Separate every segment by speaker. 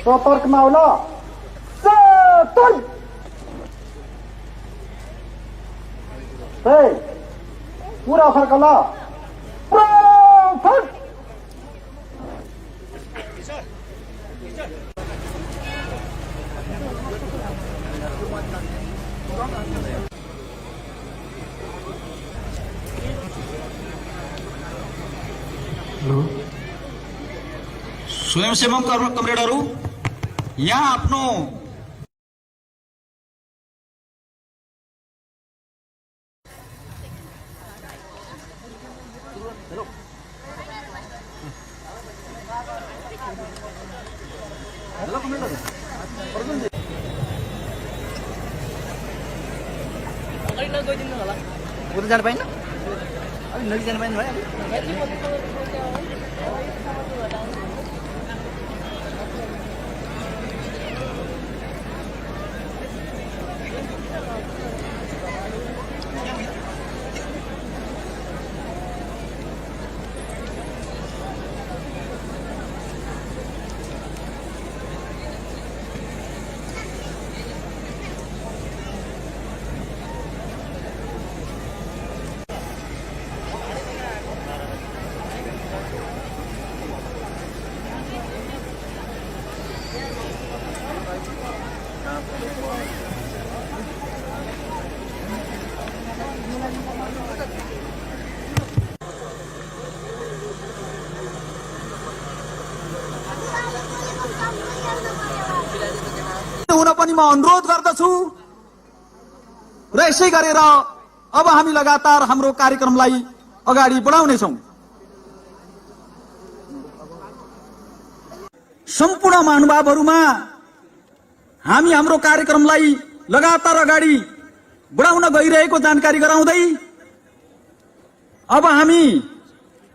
Speaker 1: सतर्क माउला सतर्क पूरा फर्कला
Speaker 2: स्वयंसेवक कमरेडहरू यहाँ आफ्नो
Speaker 1: उता जान पाइन्न अलि नजिक जान पाइन्न भयो
Speaker 2: हुन पनि म अनुरोध गर्दछु र यसै गरेर अब हामी लगातार हाम्रो कार्यक्रमलाई अगाडि बढाउनेछौं। सम्पूर्ण महानुभावहरुमा हामी हाम्रो कार्यक्रमलाई लगातार अगाडि बढाउन गइरहेको जानकारी गराउँदै अब हामी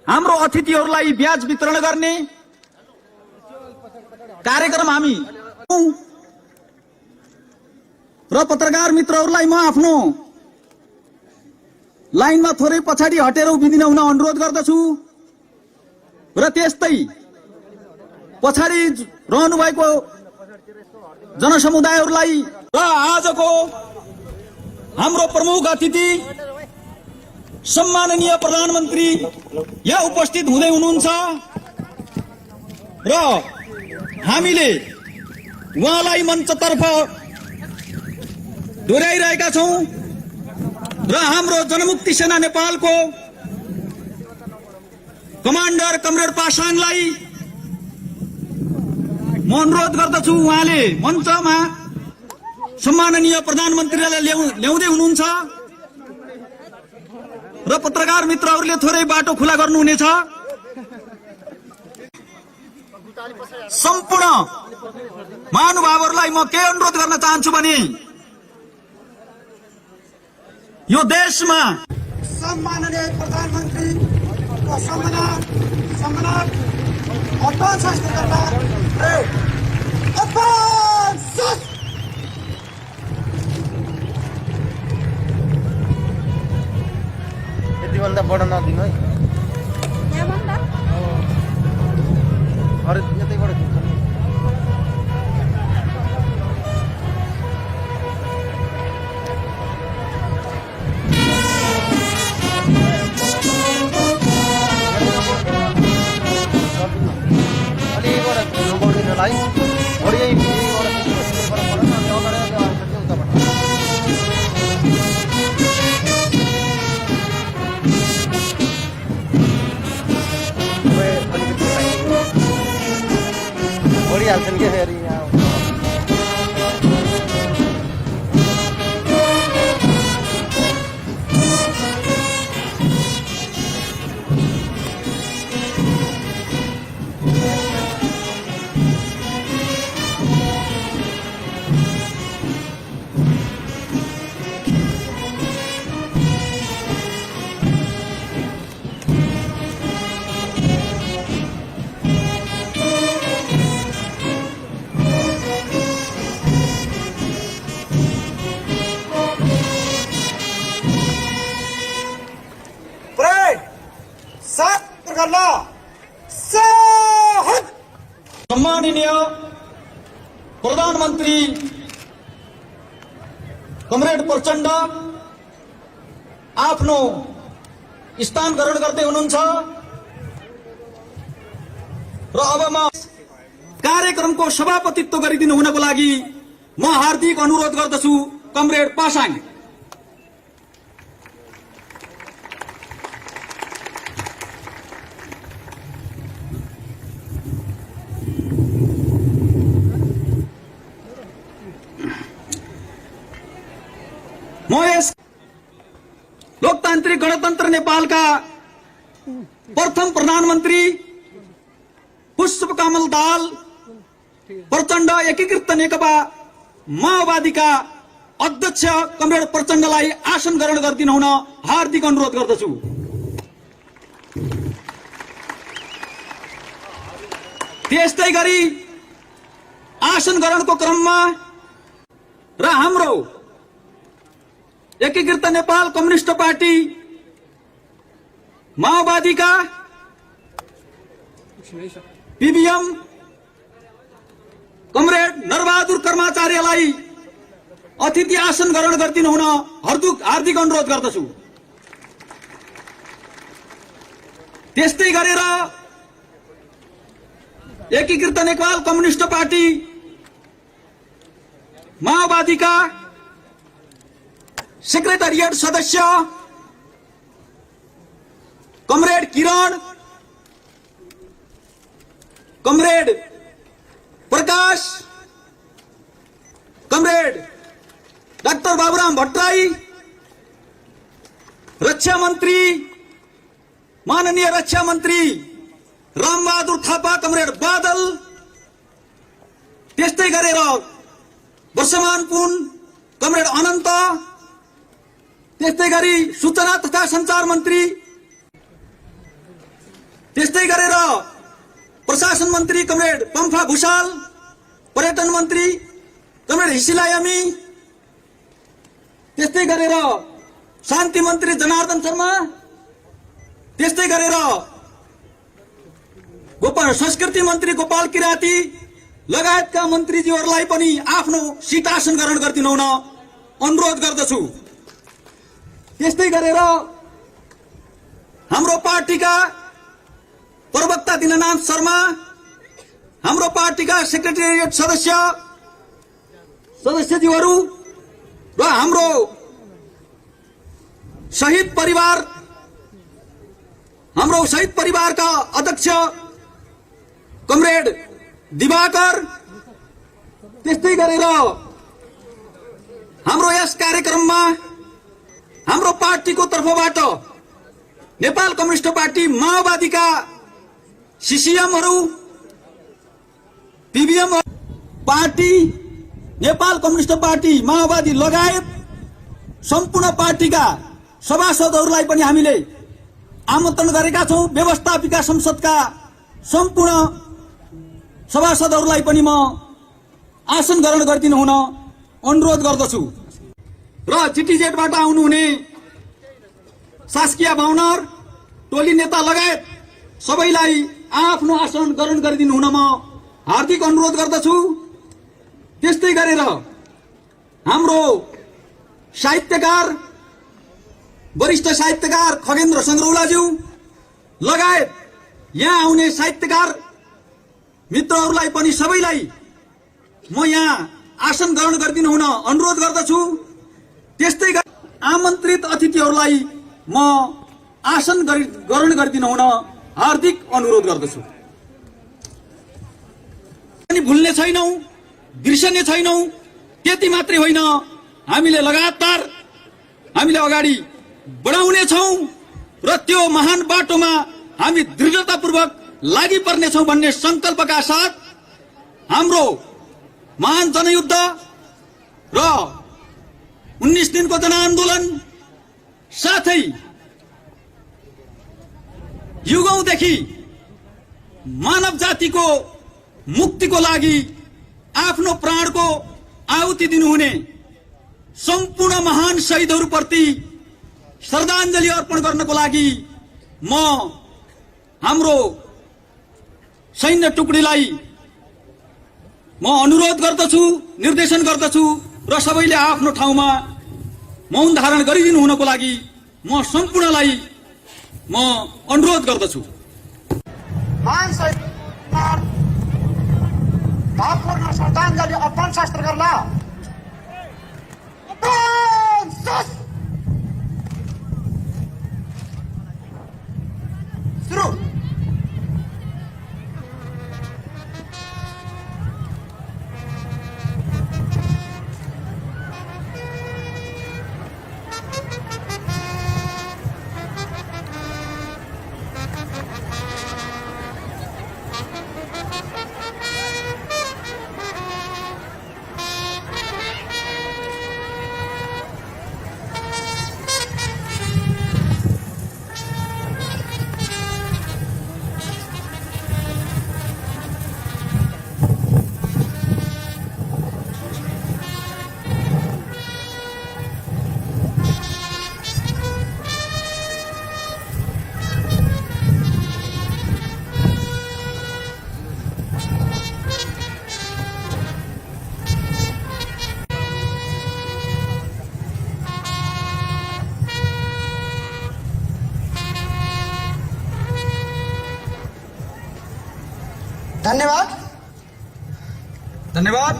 Speaker 2: हाम्रो अतिथिहरुलाई ब्याज वितरण गर्ने कार्यक्रम हामी र पत्रकार मित्रहरूलाई म आफ्नो लाइनमा थोरै पछाडी हटेर उभिदिन हुन अनुरोध गर्दछु र त्यस्तै पछाडी रहनु भएको जनसमुदायहरूलाई र आजको हाम्रो प्रमुख अतिथि सम्माननीय प्रधानमन्त्री यहाँ उपस्थित हुँदै हुनुहुन्छ र हामीले उहाँलाई मञ्चतर्फ दोहोर्याइरहेका छौं र हाम्रो जनमुक्ति सेना नेपालको कमान्डर कमरेड पासाङलाई म अनुरोध गर्दछु उहाँले मञ्चमा सम्माननीय प्रधानमन्त्रीलाई ल्याउँदै हुनुहुन्छ र पत्रकार मित्रहरूले थोरै बाटो खुला गर्नुहुनेछ। सम्पूर्ण महानुभावहरूलाई म के अनुरोध गर्न चाहन्छु भने यो देशमा
Speaker 1: सम्माननीय प्रधानमन्त्री सम्मान अपार यतिभन्दा बढ्न नदिनु है यतैबाट
Speaker 2: मन्त्री कमरेड प्रचण्ड आफ्नो स्थान ग्रहण गर्दै हुनुहुन्छ र अब म कार्यक्रमको सभापतित्व गरिदिनु हुनको लागि म हार्दिक अनुरोध गर्दछु कमरेड पासाङ। म यस लोकतान्त्रिक गणतन्त्र नेपालका प्रथम प्रधानमन्त्री पुष्पकमल दाहाल प्रचण्ड एकीकृत नेकपा माओवादीका अध्यक्ष कमरेड प्रचण्डलाई आसन ग्रहण गरिदिनु हुन हार्दिक अनुरोध गर्दछु। त्यस्तै गरी आसन ग्रहणको क्रममा र हाम्रो एकीकृत नेपाल कम्युनिस्ट पार्टी माओवादीका पीबीएम कमरेड नरबहादुर कर्माचार्यलाई अतिथि आसन ग्रहण गरिदिनु हुन हार्दिक अनुरोध गर्दछु। त्यस्तै गरेर एकीकृत नेपाल कम्युनिस्ट पार्टी माओवादीका सेक्रेटरिएट सदस्य कमरेड किरण, कमरेड प्रकाश, कमरेड डाक्टर बाबुराम भट्टराई, रक्षा मंत्री माननीय रक्षा मंत्री रामबहादुर थापा, कमरेड बादल, त्यस्तै गरेर वर्षमान पुन कमरेड अनन्त, त्यस्तै गरी सूचना तथा संचार मंत्री, त्यस्तै गरेर प्रशासन मंत्री कमरेड पम्फा भूषाल, पर्यटन मंत्री कमरेड हिसिला यामी, त्यस्तै गरेर शान्ति मंत्री जनार्दन शर्मा, त्यस्तै गरेर संस्कृति मंत्री गोपाल किराती लगायतका मन्त्रीज्यूहरूलाई पनि आफ्नो सीट आसन ग्रहण गरिदिनु हुन अनुरोध गर्दछु। त्यस्तै गरेर हाम्रो पार्टीका प्रवक्ता दीननाथ शर्मा, हाम्रो पार्टीका सेक्रेटरिएट सदस्यज्यूहरू र हाम्रो शहीद परिवारका अध्यक्ष कमरेड दिवाकर, त्यस्तै गरेर हाम्रो यस कार्यक्रममा हाम्रो पार्टीको तर्फबाट नेपाल कम्युनिस्ट पार्टी माओवादीका सीसीएमहरू, PBM party, Nepal communist party माओवादी लगायत सम्पूर्ण पार्टीका सभासदहरूलाई पनि हामीले आमन्त्रण गरेका छौं। व्यवस्थापिका संसदका सम्पूर्ण सभासदहरूलाई पनि म आसन ग्रहण गरिदिनु हुन अनुरोध गर्दछु र जीटीजेडबाट आउनुहुने शासकीय बाहुनर, टोली नेता लगायत सबैलाई आफ्नो आसन ग्रहण गरिदिनु हुन म हार्दिक अनुरोध गर्दछु। त्यस्तै गरेर हाम्रो साहित्यकार, वरिष्ठ साहित्यकार खगेन्द्र संग्रौलाज्यू लगायत यहाँ आउने साहित्यकार मित्रहरूलाई पनि सबैलाई म यहाँ आसन ग्रहण गरिदिनु हुन अनुरोध गर्दछु। त्यस्तै गरी आमन्त्रित अतिथिहरूलाई म आसन ग्रहण गरिदिनु हुन हार्दिक अनुरोध गर्दछु। भुल्ने छैनौं, बिर्सने छैनौं, त्यति मात्रै होइन, हामीले लगातार अगाडि बढाउने छौं र त्यो महान बाटोमा हामी दृढतापूर्वक लागि पर्नेछौं भन्ने संकल्पका साथ हाम्रो महान जनयुद्ध र 19 दिनको जनआन्दोलन साथै युगौंदेखि मानव जातिको मुक्तिको लागि आफ्नो प्राणको आहुति दिनुहुने सम्पूर्ण महान शहीदहरूप्रति श्रद्धाञ्जली अर्पण गर्नको लागि म हाम्रो सैन्य टुकडीलाई म अनुरोध गर्दछु, निर्देशन गर्दछु र सबैले आफ्नो ठाउँमा मौन धारण गरिदिनु हुनको लागि म सम्पूर्णलाई म अनुरोध गर्दछु।
Speaker 1: भावपूर्ण श्रद्धाञ्जली अर्पण शास्त्र गर्ला। सुरु। धन्यवाद।
Speaker 2: धन्यवाद।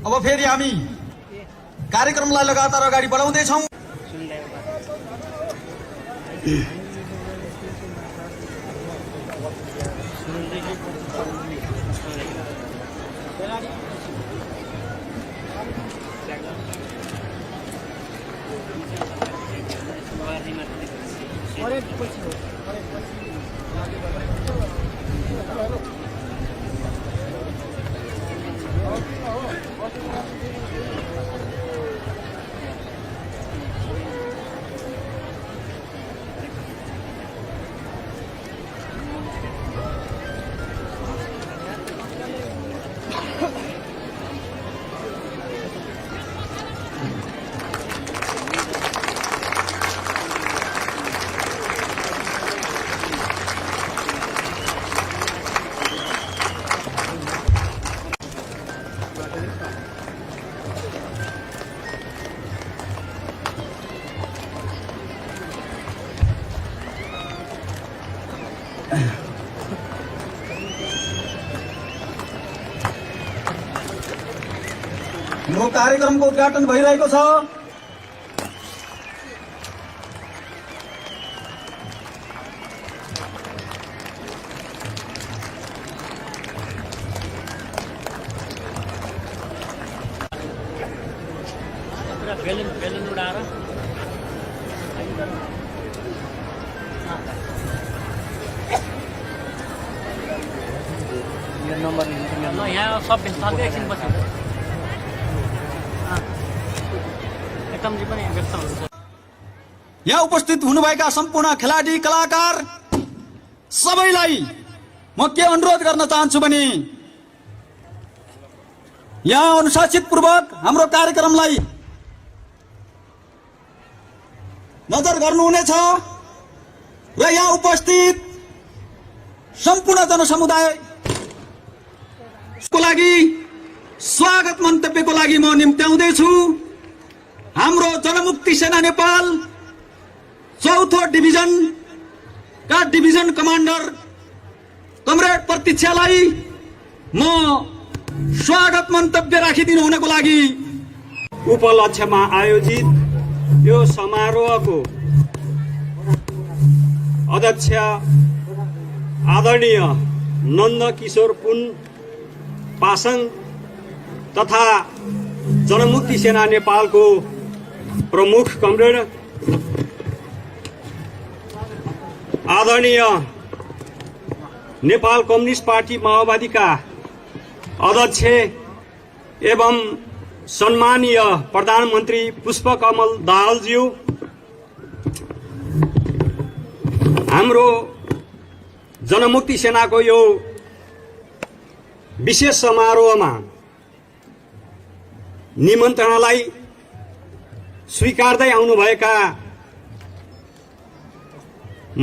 Speaker 2: अब फेरि हामी कार्यक्रमलाई लगातार अगाडि बढाउँदैछौँ। यो कार्यक्रमको उद्घाटन भइरहेको छ।
Speaker 3: बेलुन उडाएर यो नम्बर ल यहाँ सब व्यस्त एकछिन पछि एकदम पनि व्यस्त हुन्छ।
Speaker 2: यहाँ उपस्थित हुनुभएका सम्पूर्ण खेलाडी कलाकार सबैलाई म के अनुरोध गर्न चाहन्छु भने यहाँ अनुशासित पूर्वक हाम्रो कार्यक्रमलाई नजर गर्नुहुनेछ र यहाँ उपस्थित सम्पूर्ण जनसमुदायको लागि स्वागत मन्तव्यको लागि म निम्त्याउँदैछु हाम्रो जनमुक्ति सेना नेपाल 4थो डिभिजनका डिभिजन कमान्डर कमरेड प्रतीक्षालाई म स्वागत मन्तव्य राखिदिनु हुनको लागि
Speaker 4: उपलक्ष्यमा आयोजित यो समारोहको अध्यक्ष आदरणीय नन्दकिशोर पुन पासाङ तथा जनमुक्ति सेना नेपालको प्रमुख कमरेड आदरणीय नेपाल कम्युनिस्ट पार्टी माओवादीका अध्यक्ष एवं सम्मानीय प्रधानमन्त्री पुष्पकमल दाहालज्यू, हाम्रो जनमुक्ति सेनाको यो विशेष समारोहमा निमन्त्रणालाई स्वीकार्दै आउनुभएका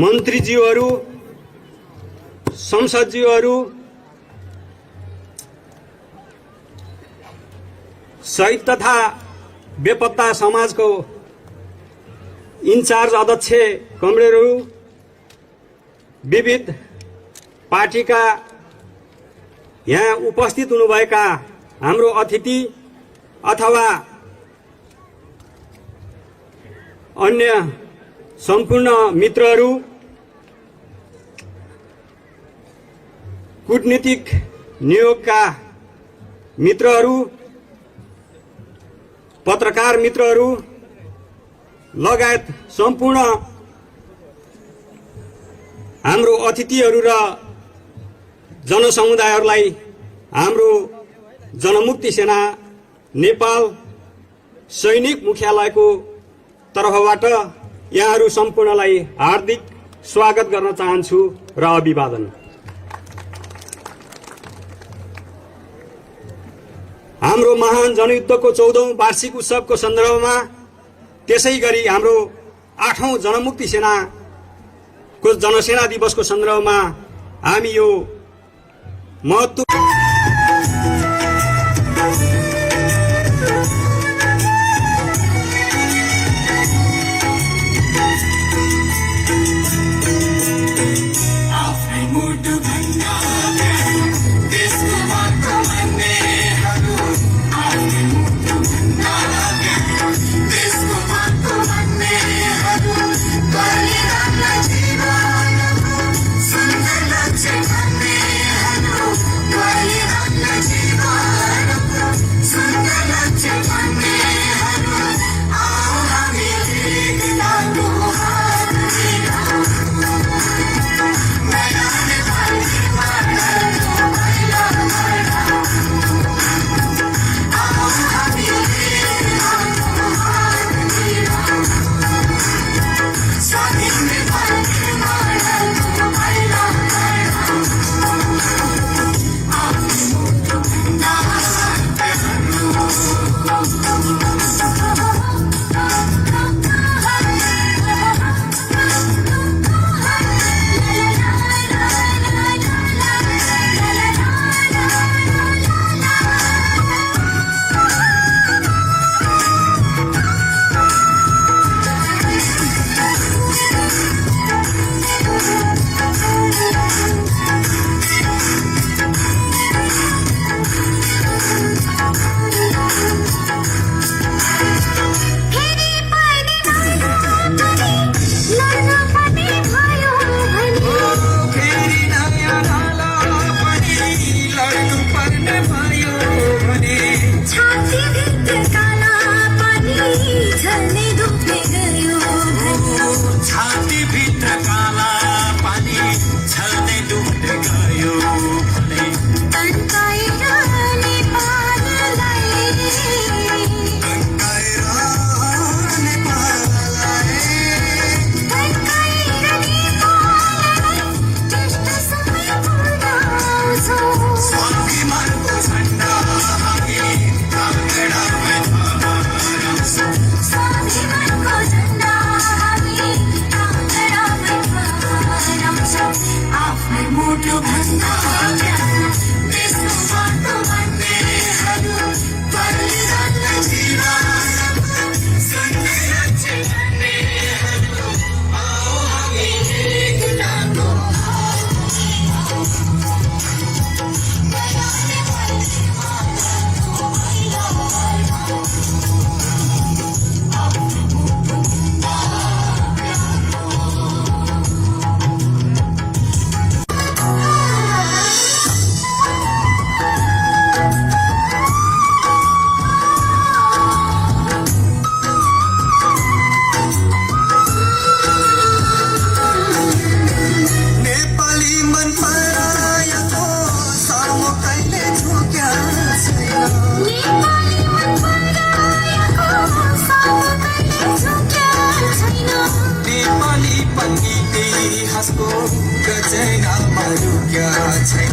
Speaker 4: मन्त्रीज्यूहरू, संसदज्यूहरू सहित तथा बेपत्ता समाजको इन्चार्ज अध्यक्ष कमरेडहरू, विविध पार्टीका यहाँ उपस्थित हुनुभएका हाम्रो अतिथि अथवा अन्य सम्पूर्ण मित्रहरू, कूटनीतिक नियोगका मित्रहरू, पत्रकार मित्रहरू लगायत सम्पूर्ण हाम्रो अतिथिहरू र जनसमुदायहरूलाई हाम्रो जनमुक्ति सेना नेपाल सैनिक मुख्यालयको तर्फबाट यहाँहरू सम्पूर्णलाई हार्दिक स्वागत गर्न चाहन्छु र अभिवादन। हाम्रो महान जनयुद्धको 14औं वार्षिक उत्सवको सन्दर्भमा त्यसै गरी हाम्रो 8औं जनमुक्ति सेनाको जनसेना दिवसको सन्दर्भमा हामी यो महत्त्व
Speaker 5: छैन।